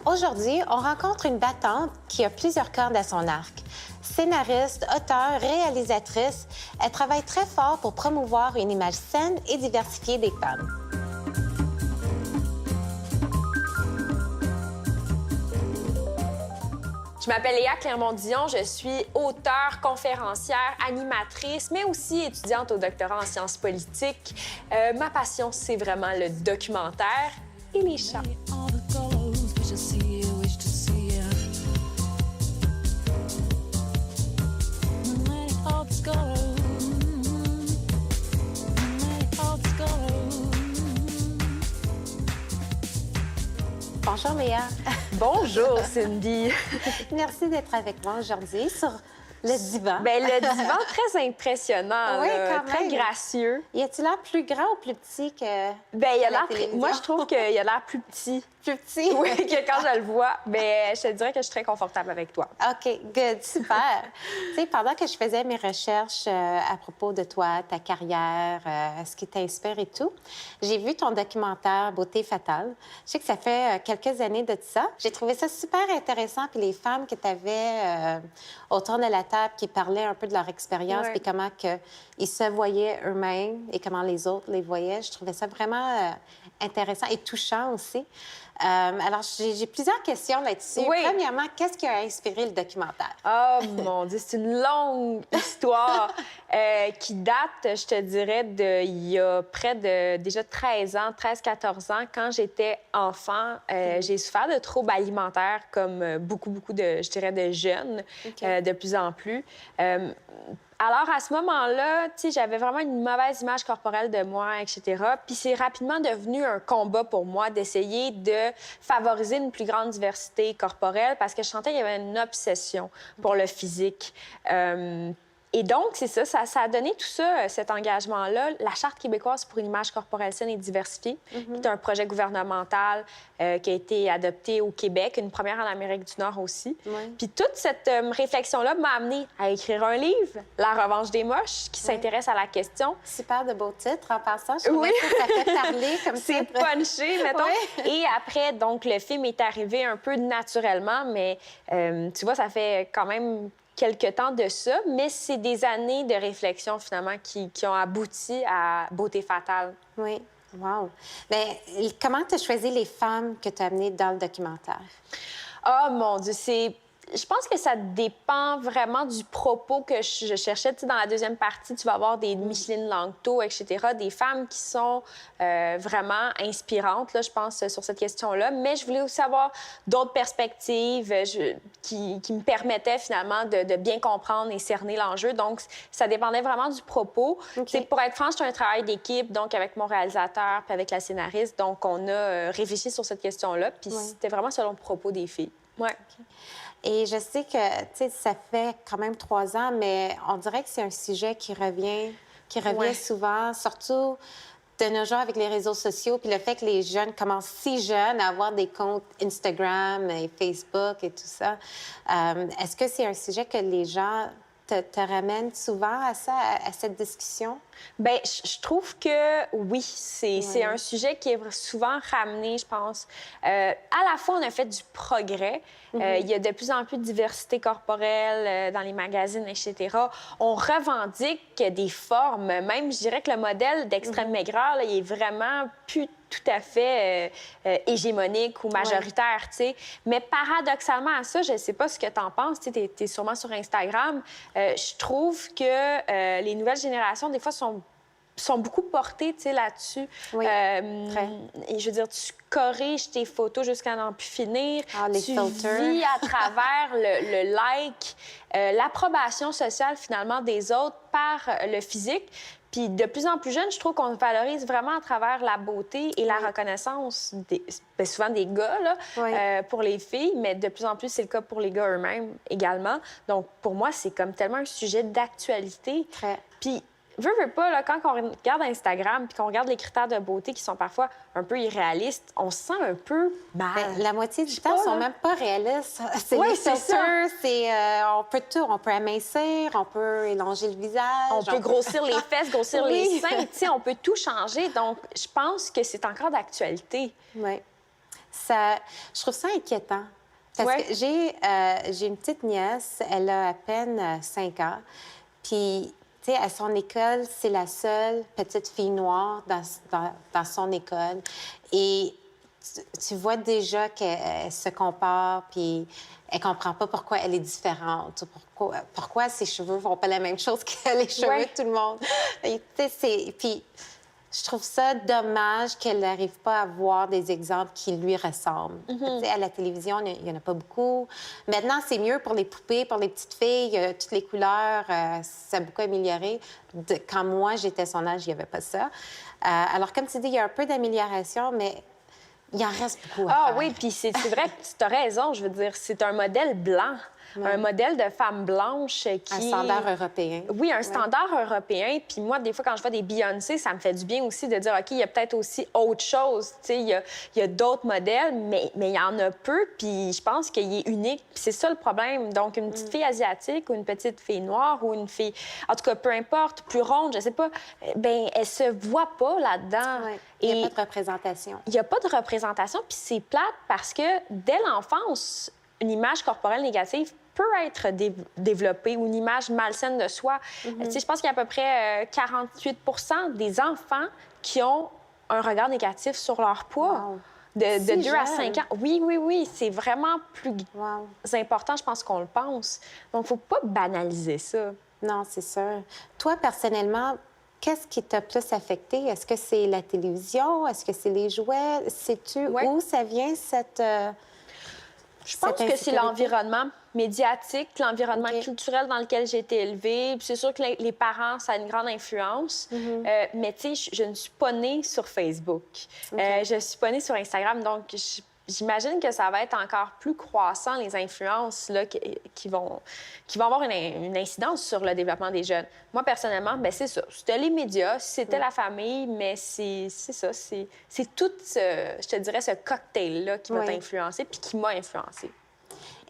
Aujourd'hui, on rencontre une battante qui a plusieurs cordes à son arc. Scénariste, auteure, réalisatrice, elle travaille très fort pour promouvoir une image saine et diversifiée des femmes. Je m'appelle Léa Clermont-Dion, je suis auteure, conférencière, animatrice, mais aussi étudiante au doctorat en sciences politiques. Ma passion, c'est vraiment le documentaire et les chats. Bonjour Léa. Bonjour Cindy. Merci d'être avec moi aujourd'hui sur le divan. Bien, le divan très impressionnant, oui, là, quand très même. Gracieux. Y a-t-il l'air plus grand ou plus petit que Bien, il a à la l'air télévision? moi, je trouve qu'il a l'air plus petit. Plus petit? Oui, que quand je le vois, mais je te dirais que je suis très confortable avec toi. OK, good, super. Tu sais, pendant que je faisais mes recherches à propos de toi, ta carrière, ce qui t'inspire et tout, j'ai vu ton documentaire Beauté fatale. Je sais que ça fait quelques années de ça. J'ai trouvé ça super intéressant, puis les femmes que tu avais autour de la table qui parlaient un peu de leur expérience, Ouais. puis comment que ils se voyaient eux-mêmes et comment les autres les voyaient. Je trouvais ça vraiment intéressant et touchant aussi. Alors, j'ai plusieurs questions là-dessus. Oui. Premièrement, qu'est-ce qui a inspiré le documentaire? Oh mon Dieu, c'est une longue histoire qui date, je te dirais, il y a près de déjà 13 ans, 13-14 ans. Quand j'étais enfant, j'ai souffert de troubles alimentaires comme beaucoup de, je dirais, de jeunes, OK. de plus en plus. Alors, à ce moment-là, tu sais, j'avais vraiment une mauvaise image corporelle de moi, etc. Puis c'est rapidement devenu un combat pour moi d'essayer de favoriser une plus grande diversité corporelle parce que je sentais qu'il y avait une obsession pour le physique. Et donc, c'est ça, ça a donné tout ça, cet engagement-là. La Charte québécoise pour une image corporelle saine et diversifiée, qui est un projet gouvernemental qui a été adopté au Québec, une première en Amérique du Nord aussi. Oui. Puis toute cette réflexion-là m'a amenée à écrire un livre, La revanche des moches, qui s'intéresse à la question. Super de beaux titres en passant. Je trouvais que ça fait parler comme ça. C'est punché, mettons. Oui. Et après, donc, le film est arrivé un peu naturellement, mais tu vois, ça fait quand même quelques temps de ça, mais c'est des années de réflexion, finalement, qui ont abouti à Beauté fatale. Oui. Wow. Mais comment tu as choisi les femmes que tu as amenées dans le documentaire? Oh mon Dieu, je pense que ça dépend vraiment du propos que je cherchais. Tu sais, dans la deuxième partie, tu vas avoir des Micheline Langto, etc., des femmes qui sont vraiment inspirantes, là, je pense, sur cette question-là. Mais je voulais aussi avoir d'autres perspectives qui me permettaient finalement de bien comprendre et cerner l'enjeu. Donc, ça dépendait vraiment du propos. OK. Tu sais, pour être franche, c'est un travail d'équipe, donc avec mon réalisateur puis avec la scénariste. Donc, on a réfléchi sur cette question-là. Puis c'était vraiment selon le propos des filles. Ouais. Et je sais que, tu sais, ça fait quand même 3 ans, mais on dirait que c'est un sujet qui revient Ouais. souvent, surtout de nos jours avec les réseaux sociaux, puis le fait que les jeunes commencent si jeunes à avoir des comptes Instagram et Facebook et tout ça. Est-ce que c'est un sujet que les gens te ramènent souvent à ça, à cette discussion? Bien, je trouve que oui, c'est un sujet qui est souvent ramené, je pense. À la fois, on a fait du progrès. Il y a de plus en plus de diversité corporelle dans les magazines, etc. On revendique des formes. Même, je dirais que le modèle d'extrême maigreur, là, il est vraiment plus tout à fait hégémonique ou majoritaire, tu sais. Mais paradoxalement à ça, je ne sais pas ce que tu en penses, tu es sûrement sur Instagram, je trouve que les nouvelles générations, des fois, sont beaucoup portées, tu sais, là-dessus. Oui, très. Et je veux dire, tu corriges tes photos jusqu'à n'en plus finir. Ah, les tu filters. vis à travers le like, l'approbation sociale, finalement, des autres par le physique. Puis de plus en plus jeune, je trouve qu'on valorise vraiment à travers la beauté et la reconnaissance, souvent des gars, là, pour les filles, mais de plus en plus, c'est le cas pour les gars eux-mêmes également. Donc, pour moi, c'est comme tellement un sujet d'actualité. Très. Puis, veux pas, là, quand on regarde Instagram puis qu'on regarde les critères de beauté qui sont parfois un peu irréalistes, on se sent un peu mal. Ben, la moitié du temps, pas, ils sont là. même pas réalistes. C'est Ouais, les c'est filters, on peut tout. On peut amincir, on peut élonger le visage. On peut grossir les fesses, grossir Oui. les seins, tu sais, on peut tout changer. Donc, je pense que c'est encore d'actualité. Oui. je trouve ça inquiétant. Parce que j'ai une petite nièce, elle a à peine 5 ans. Puis, tu sais, à son école, c'est la seule petite fille noire dans son école. Et tu vois déjà qu'elle se compare, puis elle comprend pas pourquoi elle est différente, ou pourquoi ses cheveux font pas la même chose que les cheveux de tout le monde. Et, tu sais, puis je trouve ça dommage qu'elle n'arrive pas à voir des exemples qui lui ressemblent. Tu sais, à la télévision, il n'y en a pas beaucoup. Maintenant, c'est mieux pour les poupées, pour les petites filles. Toutes les couleurs, ça a beaucoup amélioré. Quand moi, j'étais son âge, il n'y avait pas ça. Alors, comme tu dis, il y a un peu d'amélioration, mais il en reste beaucoup à faire. Oui, puis c'est vrai que tu as raison. Je veux dire, c'est un modèle blanc. Un modèle de femme blanche qui... Un standard européen. Oui, un standard européen. Puis moi, des fois, quand je vois des Beyoncé, ça me fait du bien aussi de dire, OK, il y a peut-être aussi autre chose. Tu sais, il y a d'autres modèles, mais il y en a peu. Puis je pense qu'il est unique. Puis c'est ça le problème. Donc, une petite fille asiatique ou une petite fille noire ou une fille... En tout cas, peu importe, plus ronde, je sais pas, bien, elle se voit pas là-dedans. Ouais. Il n'y a pas de représentation. Il n'y a pas de représentation. Puis c'est plate parce que dès l'enfance, une image corporelle négative peut être développée ou une image malsaine de soi. Tu sais, je pense qu'il y a à peu près 48 des enfants qui ont un regard négatif sur leur poids. Wow. De 2 à 5 ans. Oui. C'est vraiment plus important, je pense, qu'on le pense. Donc, il ne faut pas banaliser ça. Non, c'est sûr. Toi, personnellement, qu'est-ce qui t'a plus affecté? Est-ce que c'est la télévision? Est-ce que c'est les jouets? Sais-tu où ça vient, cette... Je pense que c'est l'environnement médiatique, l'environnement culturel dans lequel j'ai été élevée. Puis c'est sûr que les parents, ça a une grande influence. Mais tu sais, je ne suis pas née sur Facebook. Je suis pas née sur Instagram. Donc, j'imagine que ça va être encore plus croissant, les influences là, qui vont avoir une incidence sur le développement des jeunes. Moi, personnellement, bien, c'est ça. C'était les médias, c'était la famille, mais c'est ça. C'est tout, je te dirais, ce cocktail-là qui va t'influencer puis qui m'a influencée.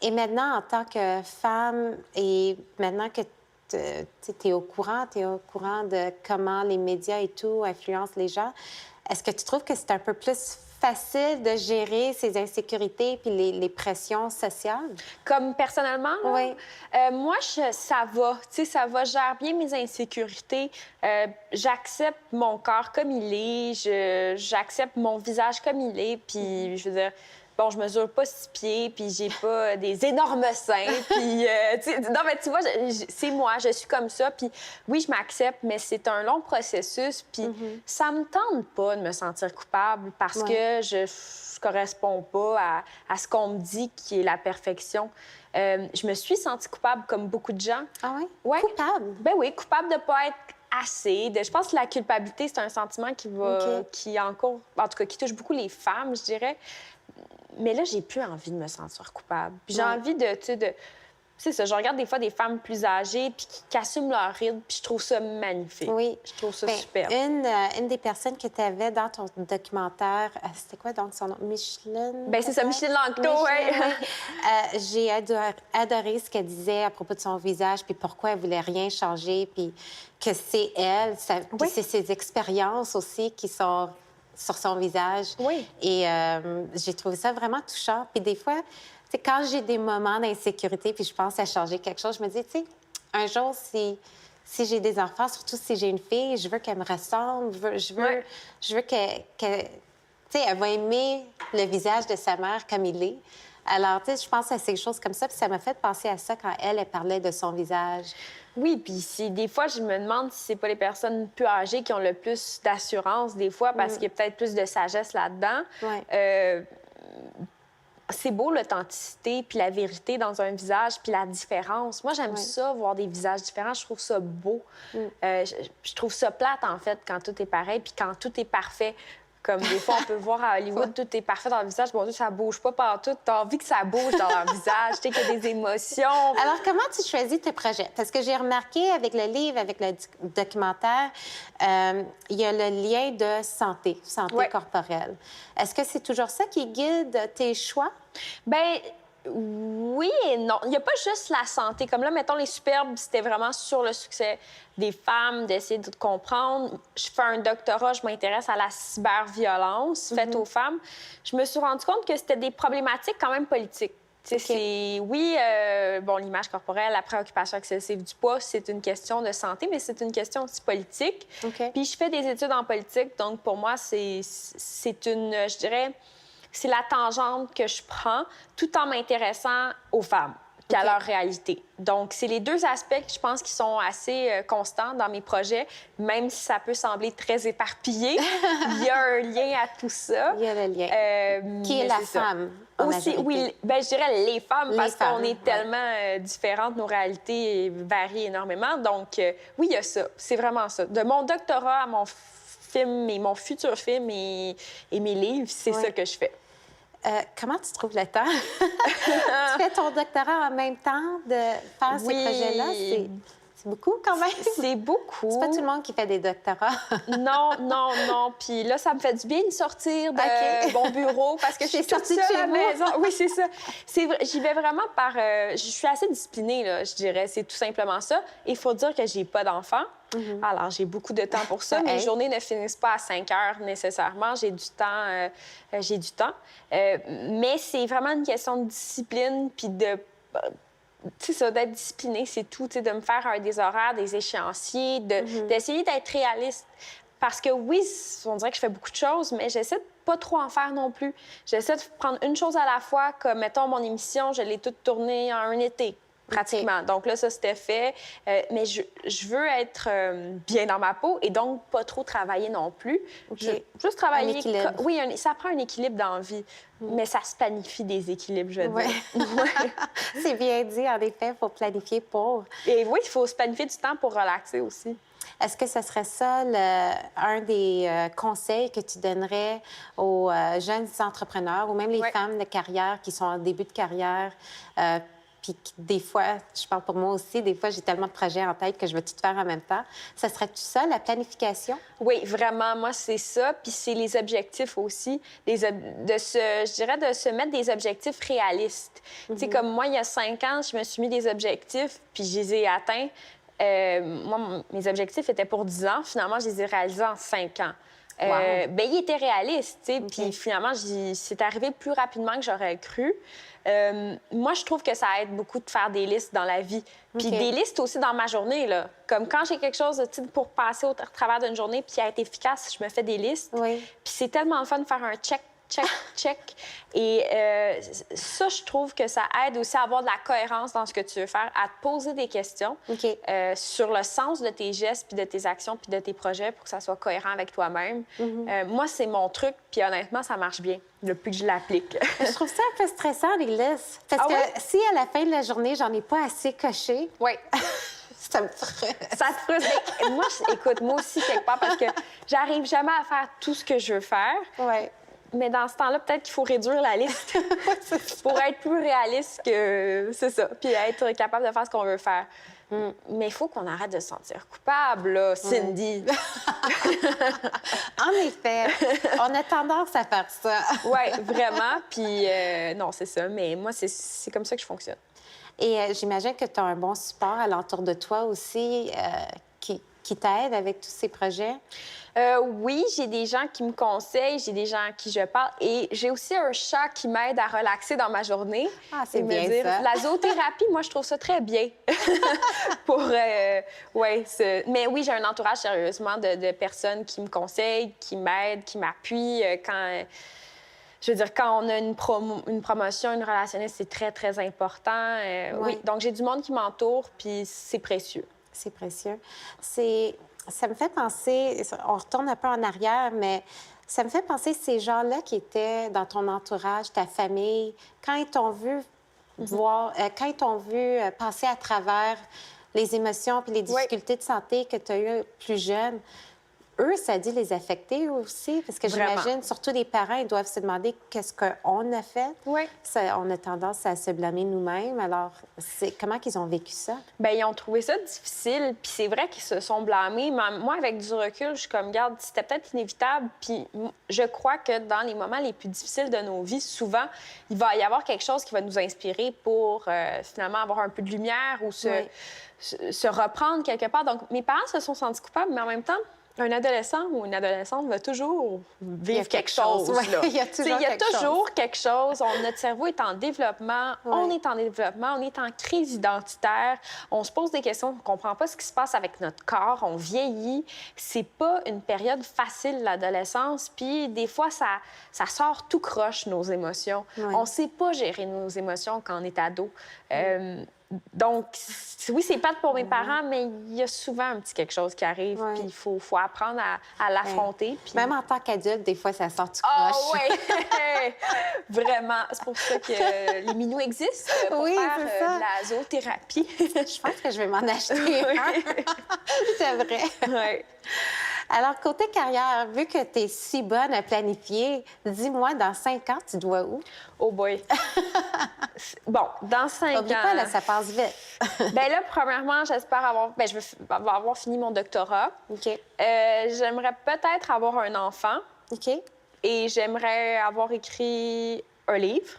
Et maintenant, en tant que femme, et maintenant que tu es au courant de comment les médias et tout influencent les gens, est-ce que tu trouves que c'est un peu plus facile de gérer ces insécurités puis les pressions sociales? Comme personnellement, là, oui. Moi, ça va. Tu sais, ça va. Je gère bien mes insécurités. J'accepte mon corps comme il est. J'accepte mon visage comme il est. Puis, je veux dire... Bon, je mesure pas 6 pieds, puis j'ai pas des énormes seins, puis... non, mais tu vois, c'est moi, je suis comme ça, puis oui, je m'accepte, mais c'est un long processus, puis ça me tente pas de me sentir coupable parce que je corresponds pas à ce qu'on me dit qui est la perfection. Je me suis sentie coupable comme beaucoup de gens. Ah oui? Ouais. Coupable? Ben oui, coupable de pas être assez. Je pense que la culpabilité, c'est un sentiment qui encore, en tout cas, qui touche beaucoup les femmes, je dirais. Mais là, j'ai plus envie de me sentir coupable. Puis j'ai envie de, tu sais, c'est ça, je regarde des fois des femmes plus âgées puis qui assument leur rythme, puis je trouve ça magnifique. Oui. Je trouve ça bien, super. Une des personnes que tu avais dans ton documentaire, c'était quoi donc son nom? Micheline? Bien, c'est ça, Micheline Langto, oui. J'ai adoré ce qu'elle disait à propos de son visage, puis pourquoi elle voulait rien changer, puis que c'est elle, puis c'est ses expériences aussi qui sont sur son visage. Oui. Et j'ai trouvé ça vraiment touchant. Puis des fois, tu sais, quand j'ai des moments d'insécurité puis je pense à changer quelque chose, je me dis, tu sais, un jour, si j'ai des enfants, surtout si j'ai une fille, je veux qu'elle me ressemble, je veux qu'elle tu sais, elle va aimer le visage de sa mère comme il est. Alors, tu sais, je pense à ces choses comme ça, puis ça m'a fait penser à ça quand elle parlait de son visage. Oui, puis des fois, je me demande si c'est pas les personnes plus âgées qui ont le plus d'assurance, des fois, parce qu'il y a peut-être plus de sagesse là-dedans. Ouais. C'est beau, l'authenticité, puis la vérité dans un visage, puis la différence. Moi, j'aime ça, voir des visages différents. Je trouve ça beau. Je trouve ça plate, en fait, quand tout est pareil, puis quand tout est parfait. Comme des fois, on peut voir à Hollywood, tout est parfait dans le visage. Bon Dieu, ça bouge pas partout. T'as envie que ça bouge dans leur visage, tu sais, qu'il y a des émotions. Alors, comment tu choisis tes projets? Parce que j'ai remarqué avec le livre, avec le documentaire, il y a le lien de santé corporelle. Est-ce que c'est toujours ça qui guide tes choix? Bien, Oui et non. Il n'y a pas juste la santé. Comme là, mettons, les Superbes, c'était vraiment sur le succès des femmes, d'essayer de comprendre. Je fais un doctorat, je m'intéresse à la cyberviolence faite aux femmes. Je me suis rendu compte que c'était des problématiques quand même politiques. Tu sais, c'est, oui, bon, l'image corporelle, la préoccupation excessive du poids, c'est une question de santé, mais c'est une question aussi politique. Puis je fais des études en politique, donc pour moi, c'est une, je dirais, c'est la tangente que je prends tout en m'intéressant aux femmes puis à leur réalité. Donc, c'est les deux aspects que je pense qui sont assez constants dans mes projets, même si ça peut sembler très éparpillé. Il y a un lien à tout ça. Il y a le lien. Qui est la femme, en aussi, majorité. oui, ben, je dirais les femmes, parce femmes, qu'on est tellement différentes, nos réalités varient énormément. Donc, oui, il y a ça. C'est vraiment ça. De mon doctorat à mon film et mon futur film et mes livres, c'est ça que je fais. Comment tu trouves le temps? Tu fais ton doctorat en même temps de faire ces projets-là? C'est beaucoup quand même. C'est beaucoup. C'est pas tout le monde qui fait des doctorats. Non. Puis là, ça me fait du bien de sortir de mon bureau parce que je suis toute seule à la maison. Oui, c'est ça. C'est vrai, j'y vais vraiment par... je suis assez disciplinée, là, je dirais. C'est tout simplement ça. Il faut dire que j'ai pas d'enfant. Alors, j'ai beaucoup de temps pour ça. Mes journées ne finissent pas à 5 heures nécessairement. J'ai du temps. Mais c'est vraiment une question de discipline puis de... C'est ça, d'être disciplinée, c'est tout. De me faire des horaires, des échéanciers, d'essayer d'être réaliste. Parce que oui, on dirait que je fais beaucoup de choses, mais j'essaie de pas trop en faire non plus. J'essaie de prendre une chose à la fois, comme, mettons, mon émission, je l'ai toute tournée en un été, pratiquement. Donc là, ça, c'était fait. Mais je veux être bien dans ma peau et donc pas trop travailler non plus. Juste travailler... Un équilibre. Oui, ça prend un équilibre dans la vie. Mais ça se planifie des équilibres, je veux dire. C'est bien dit, en effet, il faut planifier pour. Et oui, il faut se planifier du temps pour relaxer aussi. Est-ce que ce serait ça un des conseils que tu donnerais aux jeunes entrepreneurs ou même les femmes de carrière qui sont en début de carrière? Puis des fois, je parle pour moi aussi, des fois, j'ai tellement de projets en tête que je veux tout faire en même temps. Ça serait tout ça, la planification? Oui, vraiment, moi, c'est ça. Puis c'est les objectifs aussi. Je dirais de se mettre des objectifs réalistes. Tu sais, comme moi, il y a 5 ans, je me suis mis des objectifs, puis je les ai atteints. Moi, mes objectifs étaient pour 10 ans. Finalement, je les ai réalisés en 5 ans. Ben, il était réaliste, tu sais. Puis finalement, c'est arrivé plus rapidement que j'aurais cru. Moi, je trouve que ça aide beaucoup de faire des listes dans la vie. Puis des listes aussi dans ma journée, là. Comme quand j'ai quelque chose pour passer au travers d'une journée puis être efficace, je me fais des listes. Puis c'est tellement le fun de faire un check. Et ça, je trouve que ça aide aussi à avoir de la cohérence dans ce que tu veux faire, à te poser des questions sur le sens de tes gestes, puis de tes actions, puis de tes projets pour que ça soit cohérent avec toi-même. Moi, c'est mon truc, puis honnêtement, ça marche bien depuis que je l'applique. Je trouve ça un peu stressant, les listes. Parce que si à la fin de la journée, j'en ai pas assez coché... Ça me frustre. Ça te frustre. Moi, écoute, moi aussi, quelque part, parce que j'arrive jamais à faire tout ce que je veux faire. Mais dans ce temps-là, peut-être qu'il faut réduire la liste pour être plus réaliste que... C'est ça. Puis être capable de faire ce qu'on veut faire. Mais il faut qu'on arrête de se sentir coupable, là, Cindy. En effet, on a tendance à faire ça. Oui, vraiment. Puis non, c'est ça. Mais moi, c'est comme ça que je fonctionne. Et j'imagine que tu as un bon support alentour de toi aussi qui t'aide avec tous ces projets? Oui, j'ai des gens qui me conseillent, j'ai des gens à qui je parle et j'ai aussi un chat qui m'aide à relaxer dans ma journée. Ah, c'est bien ça. La zoothérapie, moi, je trouve ça très bien. Mais oui, j'ai un entourage sérieusement de personnes qui me conseillent, qui m'aident, qui m'appuient quand on a une promotion, une relationniste, c'est très, très important. Oui, donc j'ai du monde qui m'entoure, puis c'est précieux. C'est précieux. Ça me fait penser, on retourne un peu en arrière, mais ça me fait penser ces gens-là qui étaient dans ton entourage, ta famille, quand ils t'ont vu quand ils t'ont vu passer à travers les émotions puis les difficultés de santé que tu as eues plus jeune, eux, ça a dû les affecter aussi? Parce que Vraiment. j'imagine, surtout les parents, ils doivent se demander qu'est-ce qu'on a fait. Oui. On a tendance à se blâmer nous-mêmes. Alors, comment qu'ils ont vécu ça? Bien, ils ont trouvé ça difficile, puis c'est vrai qu'ils se sont blâmés. Mais moi, avec du recul, je suis comme, regarde, c'était peut-être inévitable. Puis je crois que dans les moments les plus difficiles de nos vies, souvent, il va y avoir quelque chose qui va nous inspirer pour finalement avoir un peu de lumière ou se reprendre quelque part. Donc, mes parents se sont sentis coupables, mais en même temps, un adolescent ou une adolescente va toujours vivre quelque chose. Ouais, Là. il y a toujours, quelque chose. Notre cerveau est en développement. Ouais. On est en développement. On est en crise identitaire. On se pose des questions. On ne comprend pas ce qui se passe avec notre corps. On vieillit. C'est pas une période facile, l'adolescence. Puis des fois, ça sort tout croche, nos émotions. Ouais. On ne sait pas gérer nos émotions quand on est ado. Donc, oui, c'est plate pour mes parents, mais il y a souvent un petit quelque chose qui arrive, puis il faut apprendre à l'affronter. Puis... Même en tant qu'adulte, des fois, ça sort du croche. Ah oui! Vraiment. C'est pour ça que les minous existent, pour faire de la zoothérapie. Je pense que je vais m'en acheter un. C'est vrai. Oui. Alors, côté carrière, vu que tu es si bonne à planifier, dis-moi, dans 5 ans, tu dois où? Oh boy! Bon, dans 5 ans... Oublie pas, là, ça passe vite. Bien là, premièrement, j'espère avoir... Bien, je vais avoir fini mon doctorat. OK. J'aimerais peut-être avoir un enfant. OK. Et j'aimerais avoir écrit un livre.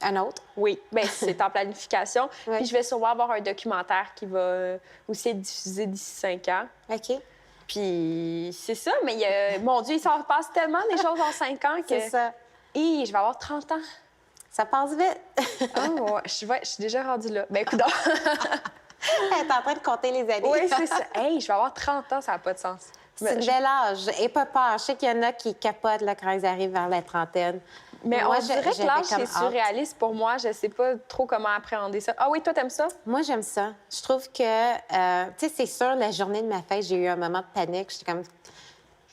Un autre? Oui, bien, c'est en planification. Ouais. Puis je vais sûrement avoir un documentaire qui va aussi être diffusé d'ici 5 ans. OK. Puis c'est ça, mais mon Dieu, il s'en passe tellement des choses en 5 ans que... C'est ça. Et je vais avoir 30 ans. Ça passe vite. Oh, ouais, je suis déjà rendue là. Ben écoute, Elle est en train de compter les années. oui, c'est ça. Hey, je vais avoir 30 ans, ça n'a pas de sens. C'est un bel âge. Et pas peur. Je sais qu'il y en a qui capotent là, quand ils arrivent vers la trentaine. Mais moi, on dirait que l'âge, c'est surréaliste pour moi. Je sais pas trop comment appréhender ça. Ah oui, toi, t'aimes ça? Moi, j'aime ça. Je trouve que, tu sais, c'est sûr, la journée de ma fête, j'ai eu un moment de panique. J'étais comme,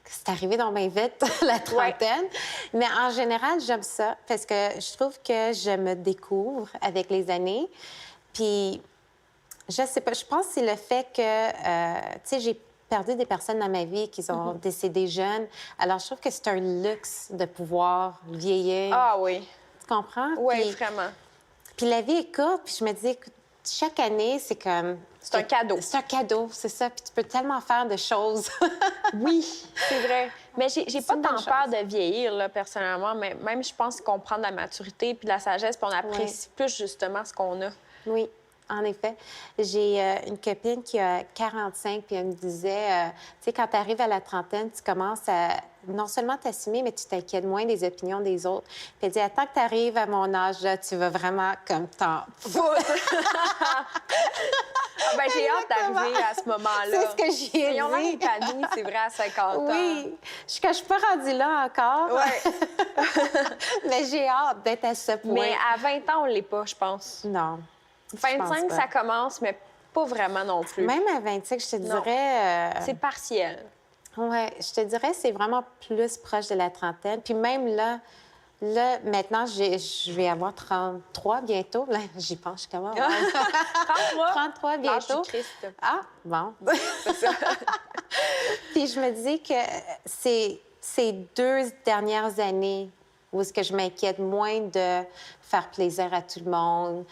c'est arrivé dans bien vite, la trentaine. Ouais. Mais en général, j'aime ça parce que je trouve que je me découvre avec les années. Puis, je sais pas, je pense que c'est le fait que, tu sais, j'ai perdu des personnes dans ma vie qui sont décédées jeunes. Alors, je trouve que c'est un luxe de pouvoir vieillir. Ah oui. Tu comprends? Oui, vraiment. Puis la vie est courte, puis je me dis, écoute, chaque année, c'est comme... C'est un cadeau. C'est un cadeau, c'est ça. Puis tu peux tellement faire de choses. Oui, c'est vrai. Mais j'ai pas tant peur de vieillir, là, personnellement. Mais même, je pense qu'on prend de la maturité puis de la sagesse, puis on apprécie plus, justement, ce qu'on a. Oui. En effet. J'ai une copine qui a 45, puis elle me disait, tu sais, quand tu arrives à la trentaine, tu commences à non seulement t'assumer, mais tu t'inquiètes moins des opinions des autres. Puis elle dit, attends que tu arrives à mon âge, là, tu vas vraiment comme t'en foutre. Ben, j'ai hâte d'arriver à ce moment-là. C'est ce que j'ai dit. On a épanoui, c'est vrai, à 50 ans. Oui. Je suis pas rendue là encore. Oui. Mais j'ai hâte d'être à ce point. Mais à 20 ans, on l'est pas, je pense. Non. 25, ça commence, mais pas vraiment non plus. Même à 25, je te dirais... C'est partiel. Oui, je te dirais c'est vraiment plus proche de la trentaine. Puis même là maintenant, je vais avoir 33 bientôt. Là, j'y pense, je commence. 33? 33 bientôt. Christ. Ah, bon. C'est ça. Puis je me dis que c'est ces 2 dernières années où est-ce que je m'inquiète moins de faire plaisir à tout le monde,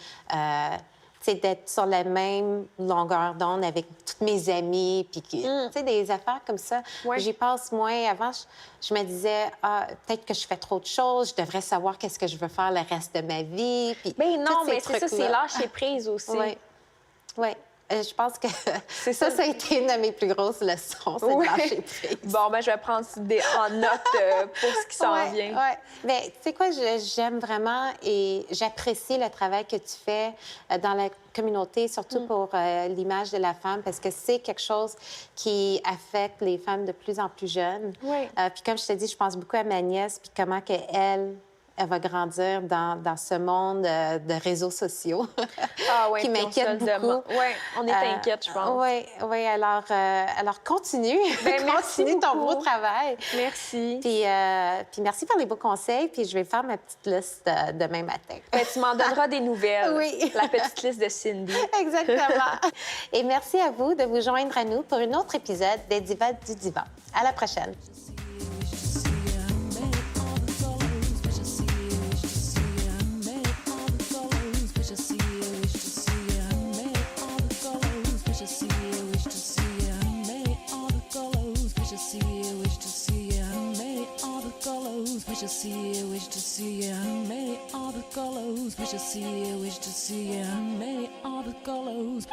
d'être sur la même longueur d'onde avec toutes mes amies, puis des affaires comme ça. Ouais. J'y passe moins. Avant, je me disais, peut-être que je fais trop de choses, je devrais savoir qu'est-ce que je veux faire le reste de ma vie. Puis, mais non, mais c'est ça, c'est lâcher prise aussi. Oui. Oui. Je pense que ça a été une de mes plus grosses leçons, c'est de lâcher prise. Bon, ben je vais prendre en note pour ce qui s'en vient. Oui. Bien, tu sais quoi, j'aime vraiment et j'apprécie le travail que tu fais dans la communauté, surtout pour l'image de la femme, parce que c'est quelque chose qui affecte les femmes de plus en plus jeunes. Oui. Puis comme je te dis, je pense beaucoup à ma nièce, puis comment qu'elle elle va grandir dans ce monde de réseaux sociaux Ah oui, qui puis on se le m'inquiète beaucoup. demande. Oui, on est inquiète, je pense. Oui, alors continue. Ben, merci Continue ton beaucoup. beau travail. Merci. Puis merci pour les beaux conseils, puis je vais faire ma petite liste demain matin. Ben, tu m'en donneras des nouvelles. Oui. La petite liste de Cindy. Exactement. Et merci à vous de vous joindre à nous pour un autre épisode des Divas du Divan. À la prochaine. Wish to see you, wish to see you, made all the colors. Wish to see you, wish to see you, made all the colors.